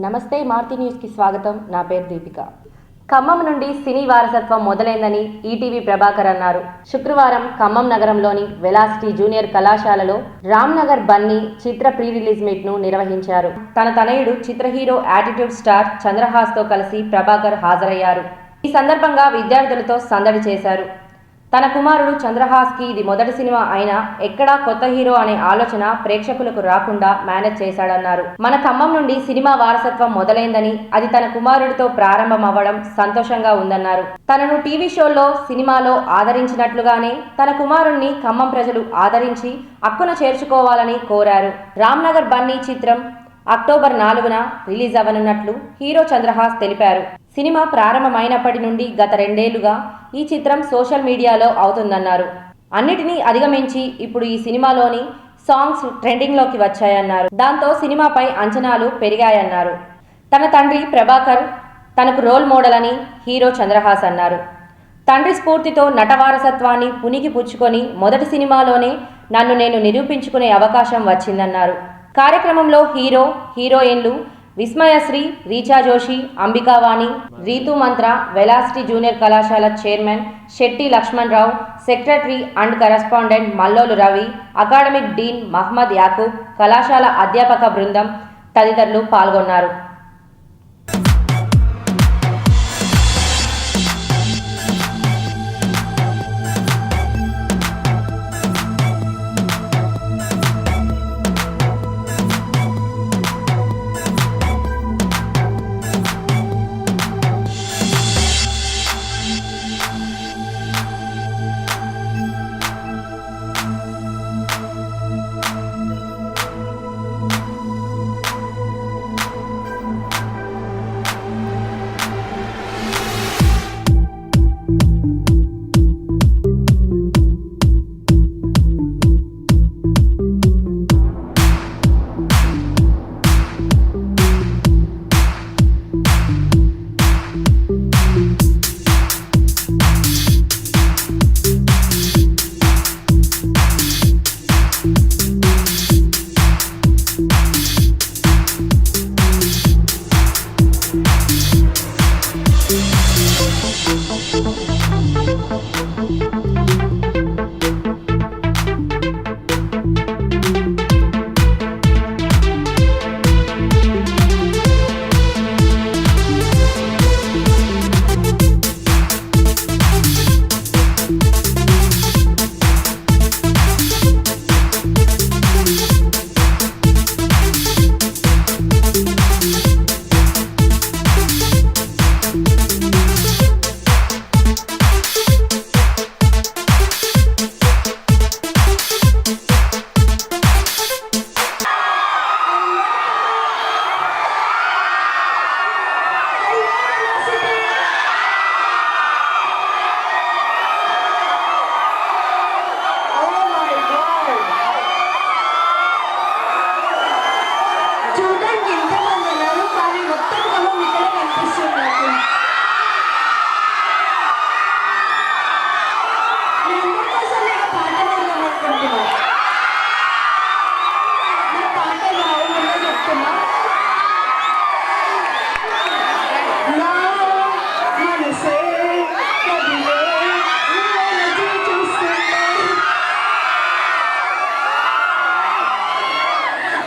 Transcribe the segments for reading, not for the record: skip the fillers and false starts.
నమస్తే మారుతి న్యూస్కి స్వాగతం. నా పేరు దీపిక. ఖమ్మం నుండి సినీ వారసత్వం మొదలైందని ఈటీవీ ప్రభాకర్ అన్నారు. శుక్రవారం ఖమ్మం నగరంలోని వెలాసిటీ జూనియర్ కళాశాలలో రామ్నగర్ బన్నీ చిత్ర ప్రీ రిలీజ్ మీట్ ను నిర్వహించారు. తన తనయుడు చిత్ర హీరో యాటిట్యూడ్ స్టార్ చంద్రహాస్తో కలిసి ప్రభాకర్ హాజరయ్యారు. ఈ సందర్భంగా విద్యార్థులతో సందడి చేశారు. తన కుమారుడు చంద్రహాస్కి ఇది మొదటి సినిమా అయినా ఎక్కడా కొత్త హీరో అనే ఆలోచన ప్రేక్షకులకు రాకుండా మేనేజ్ చేశాడన్నారు. మన ఖమ్మం నుండి సినిమా వారసత్వం మొదలైందని, అది తన కుమారుడితో ప్రారంభం అవ్వడం సంతోషంగా ఉందన్నారు. తనను టీవీ షోల్లో, సినిమాలో ఆదరించినట్లుగానే తన కుమారుణ్ణి ఖమ్మం ప్రజలు ఆదరించి అక్కున చేర్చుకోవాలని కోరారు. రామ్నగర్ బన్నీ చిత్రం అక్టోబర్ 4న రిలీజ్ అవ్వనున్నట్లు హీరో చంద్రహాస్ తెలిపారు. సినిమా ప్రారంభమైనప్పటి నుండి గత 2 ఏళ్లుగా ఈ చిత్రం సోషల్ మీడియాలో అవుతుందన్నారు. అన్నిటినీ అధిగమించి ఇప్పుడు ఈ సినిమాలోని సాంగ్స్ ట్రెండింగ్లోకి వచ్చాయన్నారు. దాంతో సినిమాపై అంచనాలు పెరిగాయన్నారు. తన తండ్రి ప్రభాకర్ తనకు రోల్ మోడల్ అని హీరో చంద్రహాస్ అన్నారు. తండ్రి స్ఫూర్తితో నట వారసత్వాన్ని పునికి పుచ్చుకొని మొదటి సినిమాలోనే నన్ను నేను నిరూపించుకునే అవకాశం వచ్చిందన్నారు. కార్యక్రమంలో హీరో, హీరోయిన్లు విస్మయశ్రీ, రీచా జోషి, అంబికావాణి, రీతు మంత్ర, వెలాసిటీ జూనియర్ కళాశాల chairman Shetty Laxman Rao, secretary and correspondent Mallolu Ravi, academic dean Mohammed Yakub, కళాశాల అధ్యాపక బృందం తదితరులు పాల్గొన్నారు.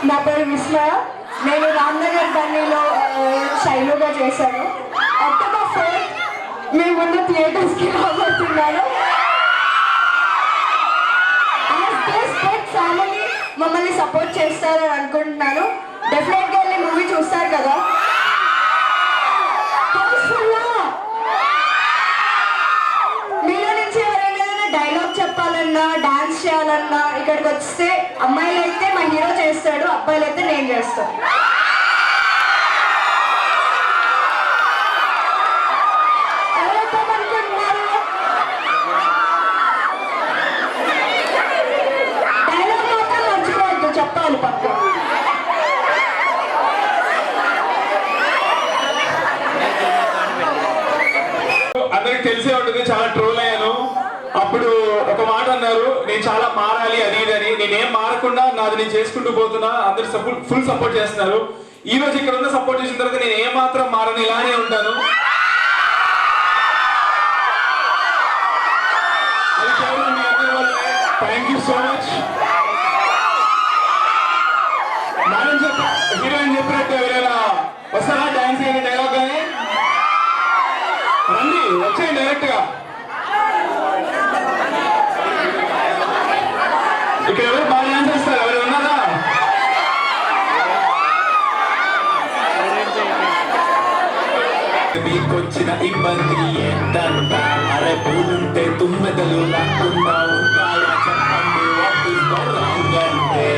నా పేరు విస్మయ. నేను రామ్నగర్ బన్నీలో శైలుగా చేశాను. అక్టోబర్ 4 మీ ముందు థియేటర్స్కి రాబోతున్నాను. ఫ్యామిలీ మమ్మల్ని సపోర్ట్ చేస్తారని అనుకుంటున్నాను. డెఫినెట్గా వెళ్ళి మూవీ చూస్తారు కదా. మీలో నుంచి ఎవరైనా డైలాగ్ చెప్పాలన్నా, డాన్స్ చేయాలన్నా ఇక్కడికి వస్తే అమ్మాయిలు అయితే మా హీరో చేస్తాడు, అబ్బాయిలు అయితే నేను చేస్తాను. డైలాగ్ మాత్రం మర్చిపోవద్దు, చెప్పాలి పక్క. అందరికి తెలిసే ఉంటుంది, చాలా ట్రోల్ అయ్యాను. అప్పుడు ఒక మాట అన్నారు, నేను చాలా మారాలి అది ఇది అని. నేనేం మారకుండా నాది నేను చేసుకుంటూ పోతున్నా, అందరు ఫుల్ సపోర్ట్ చేస్తున్నారు. ఈ రోజు ఇక్కడ ఉన్న సపోర్ట్ చేసిన తర్వాత నేను ఏమాత్రం మారని ఇలానే ఉంటాను. అది కేవలం మీ అందరి వల్లే. Thank you so much. Madam heroine చెప్పినట్టు ఎవరైనా వస్తారా డాన్స్ అయ్యే డైలాగ్ కానీ రండి, వచ్చేయండి డైరెక్ట్ గా. ఇక్కడ ఎవరు బాగా డాన్స్ చేస్తారు? ఎవరు ఉన్నారా? మీకొచ్చిన ఇబ్బంది ఏంటంట? అరే పూలుంటే తుమ్మెదలు రాకుండా ఉంటాయా చెప్పండి. వాట్ ఇస్ ద రాంగ్ అంటే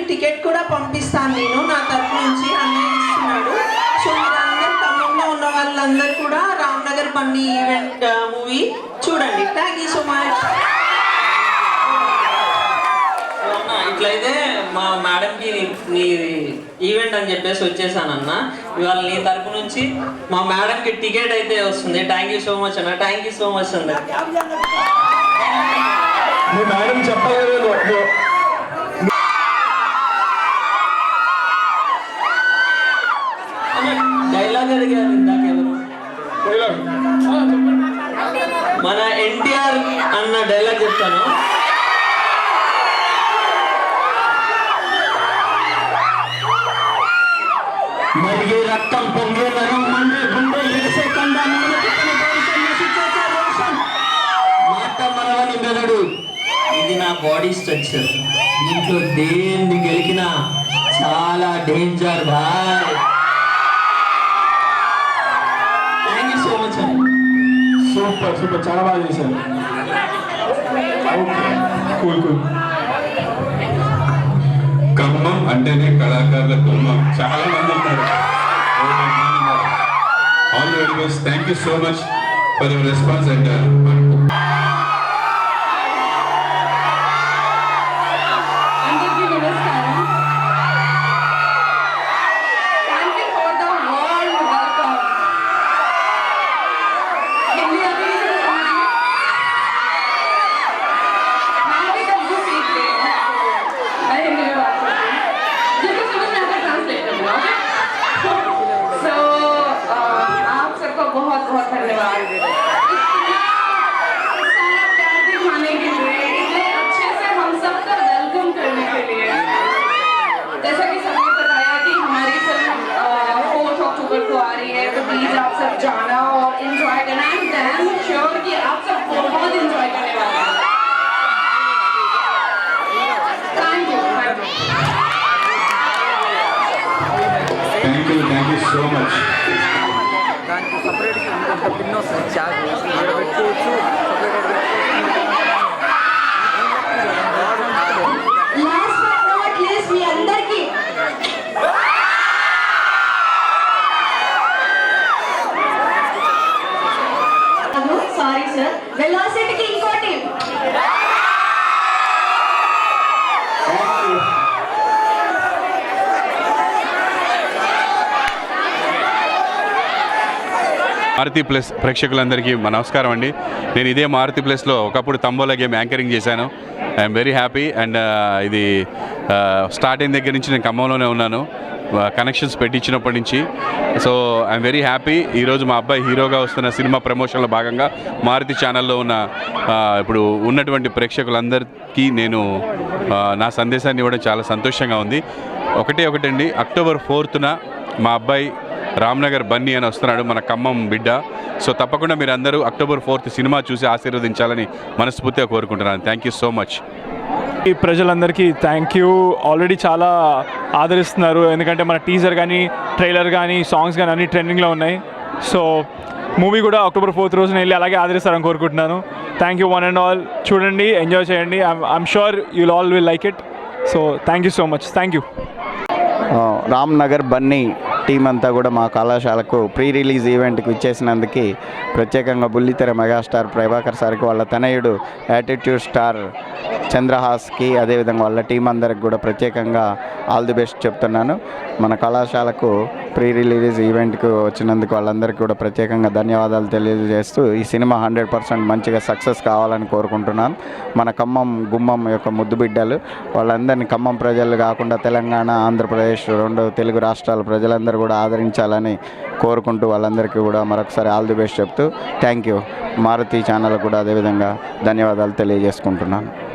టికెట్ కూడా పంపిస్తాను నేను నా తరఫు నుంచి, అన్నయ్య ఇస్తున్నాడు. సో మీరందరూ ఖమ్మంలో ఉన్న వాళ్ళందరూ కూడా రామ్నగర్ బన్నీ ఈవెంట్ మూవీ చూడండి. Thank you so much. ఇట్లయితే మా మేడంకి నీ ఈవెంట్ అని చెప్పేసి వచ్చేసానన్న. ఇవాళ నీ తరపు నుంచి మా మేడంకి టికెట్ అయితే వస్తుంది. థ్యాంక్ యూ సో మచ్ అన్న. థ్యాంక్ యూ సో మచ్ అన్న. మీ మేడం చెప్పలేదు డైలాగ్ అడిగారు ఇందాక ఎవరు? మన ఎన్టీఆర్ అన్న డైలాగ్ చెప్తాను. మరిగే రక్తం పొంగే నరం మండే గుండె ఎడిసే కండ మాట మరవని మెదడు, ఇది నా బాడీ స్ట్రక్చర్. దీంట్లో దేన్ని గెలికినా చాలా danger Bhai. Thank you so much అండి. సూపర్ సూపర్, చాలా బాగా చేశారు. Cool cool. ఖమ్మం అంటేనే కళాకారుల కుమ్మం. చాలా మంది ఉన్నారు. All very best. Thank you so much for your response and बहुत बहुत धन्यवाद सारा प्यार दिखाने के लिए, इतने अच्छे से हम सबका वेलकम करने के लिए। जैसा कि सबने बताया कि हमारी फिल्म 4 अक्टूबर को आ रही है, तो प्लीज आप सब जाना और एंजॉय करना। आई एम डैम श्योर कि आप सब बहुत एंजॉय करने वाले हैं। Thank you so much. దానికి సపరేట్గా ఇంకొక పిన్ వస్తుంది చార్జ్ ఇక్కడ పెట్టుకోవచ్చు. లాస్ట్ బట్ నాట్ లీస్ట్ మీ అందరికీ సారీ సార్, వెలాసిటీకి ఇంకోటి మారుతి ప్లస్ ప్రేక్షకులందరికీ మా నమస్కారం అండి. నేను ఇదే మారుతి ప్లస్లో ఒకప్పుడు తంబోలా గేమ్ యాంకరింగ్ చేశాను. I'm very happy. అండ్ ఇది స్టార్ట్ అయిన దగ్గర నుంచి నేను ఖమ్మంలోనే ఉన్నాను, కనెక్షన్స్ పెట్టించినప్పటి నుంచి. So I'm very happy. ఈరోజు మా అబ్బాయి హీరోగా వస్తున్న సినిమా ప్రమోషన్లో భాగంగా మారుతి ఛానల్లో ఉన్న ఇప్పుడు ఉన్నటువంటి ప్రేక్షకులందరికీ నేను నా సందేశాన్ని ఇవ్వడం చాలా సంతోషంగా ఉంది. ఒకటండి, October 4th మా అబ్బాయి రామ్నగర్ బన్నీ అని వస్తున్నాడు, మన ఖమ్మం బిడ్డ. సో తప్పకుండా మీరు అందరూ October 4th సినిమా చూసి ఆశీర్వదించాలని మనస్ఫూర్తిగా కోరుకుంటున్నాను. Thank you so much. ఈ ప్రజలందరికీ థ్యాంక్ యూ. ఆల్రెడీ చాలా ఆదరిస్తున్నారు, ఎందుకంటే మన టీజర్ కానీ ట్రైలర్ కానీ సాంగ్స్ కానీ అన్ని ట్రెండింగ్లో ఉన్నాయి. సో మూవీ కూడా October 4th రోజున వెళ్ళి అలాగే ఆదరిస్తారని కోరుకుంటున్నాను. Thank you one and all. చూడండి, ఎంజాయ్ చేయండి. I'm sure you'll all will like it. So thank you so much. Thank you. Ramnagar Bunny team అంతా కూడా మా కళాశాలకు ప్రీ రిలీజ్ ఈవెంట్కి ఇచ్చేసినందుకు ప్రత్యేకంగా బుల్లితెర మెగాస్టార్ ప్రభాకర్ సార్కి, వాళ్ళ తనయుడు యాటిట్యూడ్ స్టార్ చంద్రహాస్కి, అదేవిధంగా వాళ్ళ టీం అందరికి కూడా ప్రత్యేకంగా ఆల్ ది బెస్ట్ చెప్తున్నాను. మన కళాశాలకు ప్రీ రిలీజ్ ఈవెంట్కి వచ్చినందుకు వాళ్ళందరికీ కూడా ప్రత్యేకంగా ధన్యవాదాలు తెలియజేస్తూ ఈ సినిమా 100% మంచిగా సక్సెస్ కావాలని కోరుకుంటున్నాను. మన ఖమ్మం గుమ్మం యొక్క ముద్దు బిడ్డలు వాళ్ళందరినీ ఖమ్మం ప్రజలు కాకుండా తెలంగాణ, ఆంధ్రప్రదేశ్ 2 తెలుగు రాష్ట్రాల ప్రజలందరూ కూడా ఆదరించాలని కోరుకుంటూ వాళ్ళందరికీ కూడా మరొకసారి ఆల్ ది బెస్ట్ చెప్తూ థ్యాంక్ యూ. మారుతి ఛానల్ కూడా అదేవిధంగా ధన్యవాదాలు తెలియజేసుకుంటున్నాను.